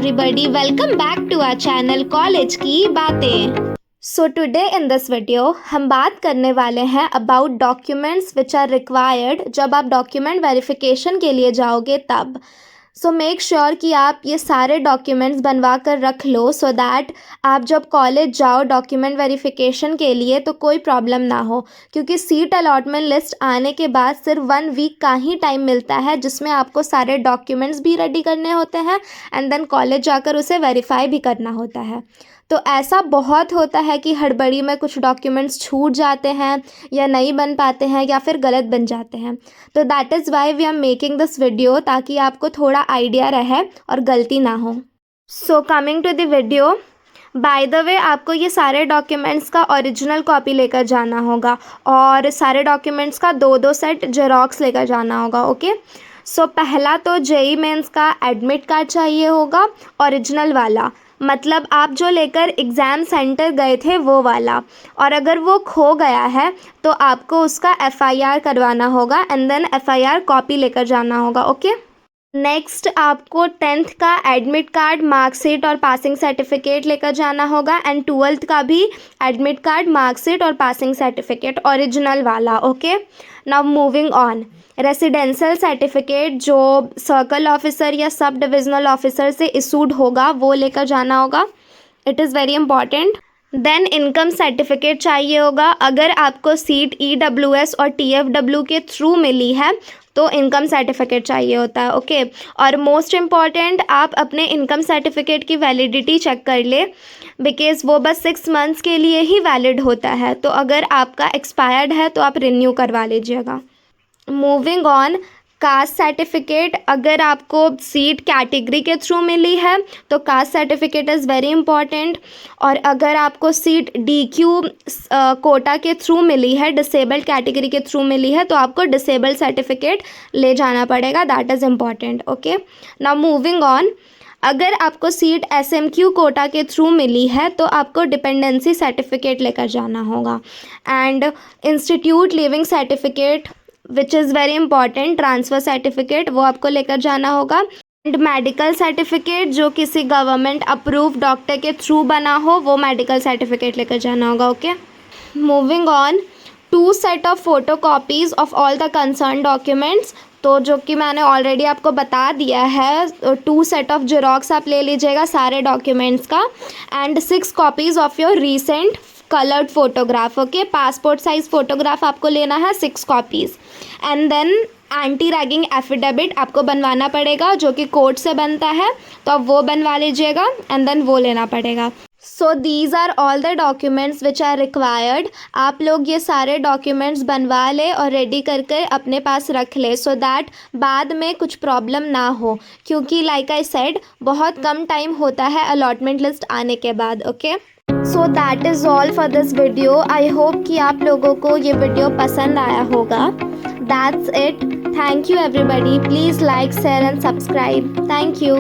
everybody, welcome back to our channel college की बातें। So today in this video हम बात करने वाले हैं about documents which are required जब आप डॉक्यूमेंट वेरिफिकेशन के लिए जाओगे तब। सो मेक श्योर कि आप ये सारे डॉक्यूमेंट्स बनवा कर रख लो सो दैट आप जब कॉलेज जाओ डॉक्यूमेंट वेरिफिकेशन के लिए तो कोई प्रॉब्लम ना हो, क्योंकि सीट अलॉटमेंट लिस्ट आने के बाद सिर्फ 1 वीक का ही टाइम मिलता है जिसमें आपको सारे डॉक्यूमेंट्स भी रेडी करने होते हैं एंड देन कॉलेज जाकर उसे वेरीफाई भी करना होता है। तो ऐसा बहुत होता है कि हड़बड़ी में कुछ डॉक्यूमेंट्स छूट जाते हैं या नहीं बन पाते हैं या फिर गलत बन जाते हैं। तो that is why we are making this video, ताकि आपको थोड़ा आइडिया रहे और गलती ना हो। So coming to the video, by the way आपको ये सारे डॉक्यूमेंट्स का ओरिजिनल कॉपी लेकर जाना होगा और सारे डॉक्यूमेंट्स का 2-2 सेट जेरोक्स लेकर जाना होगा। ओके, सो पहला तो जेईई मेंस का एडमिट कार्ड चाहिए होगा, ओरिजिनल वाला, मतलब आप जो लेकर एग्ज़ाम सेंटर गए थे वो वाला। और अगर वो खो गया है तो आपको उसका एफआईआर करवाना होगा एंड देन एफआईआर कॉपी लेकर जाना होगा। ओके, नेक्स्ट आपको 10th का एडमिट कार्ड, मार्कशीट और पासिंग सर्टिफिकेट लेकर जाना होगा एंड 12th का भी एडमिट कार्ड, मार्कशीट और पासिंग सर्टिफिकेट ओरिजिनल वाला। Okay, now moving on, residential certificate जो सर्कल ऑफिसर या सब डिविजनल ऑफिसर से इशूड होगा वो लेकर जाना होगा, it is very important. Then income certificate चाहिए होगा। अगर आपको सीट ईडब्ल्यूएस और टीएफडब्ल्यू के थ्रू मिली है तो इनकम सर्टिफिकेट चाहिए होता है। ओके, और मोस्ट इम्पॉर्टेंट, आप अपने इनकम सर्टिफिकेट की वैलिडिटी चेक कर ले, बिकॉज़ वो बस 6 मंथ्स के लिए ही वैलिड होता है। तो अगर आपका एक्सपायर्ड है तो आप रिन्यू करवा लीजिएगा। मूविंग ऑन, कास्ट सर्टिफिकेट, अगर आपको सीट कैटेगरी के थ्रू मिली है तो caste certificate is very important. और अगर आपको सीट डीक्यू कोटा के थ्रू मिली है, डिसेबल्ड कैटेगरी के थ्रू मिली है, तो आपको डिसेबल्ड सर्टिफिकेट ले जाना पड़ेगा, that is important. Okay, now moving on, अगर आपको सीट एसएमक्यू कोटा के थ्रू मिली है तो आपको डिपेंडेंसी सर्टिफिकेट लेकर जाना होगा and institute leaving certificate which is very important, transfer certificate, वो आपको लेकर जाना होगा एंड मेडिकल सर्टिफिकेट जो किसी गवर्नमेंट अप्रूव डॉक्टर के थ्रू बना हो वो मेडिकल सर्टिफिकेट लेकर जाना होगा। Okay, moving on, 2 set of photo copies of all the concern documents, तो जो कि मैंने ऑलरेडी आपको बता दिया है, 2 सेट ऑफ जेरोक्स आप ले लीजिएगा सारे डॉक्यूमेंट्स का and 6 copies of your recent coloured photograph. Okay, passport size photograph आपको लेना है 6 copies and then anti ragging affidavit आपको बनवाना पड़ेगा जो कि कोर्ट से बनता है, तो आप वो बनवा लीजिएगा एंड देन वो लेना पड़ेगा। So these are all the documents which are required. आप लोग ये सारे डॉक्यूमेंट्स बनवा ले और रेडी करके अपने पास रख ले सो दैट बाद में कुछ प्रॉब्लम ना हो, क्योंकि लाइक आई सेड बहुत कम टाइम होता है अलॉटमेंट लिस्ट आने के बाद। Okay, so that is all for this video. I hope कि आप लोगों को ये वीडियो पसंद आया होगा। That's it, thank you everybody, please like, share and subscribe, thank you.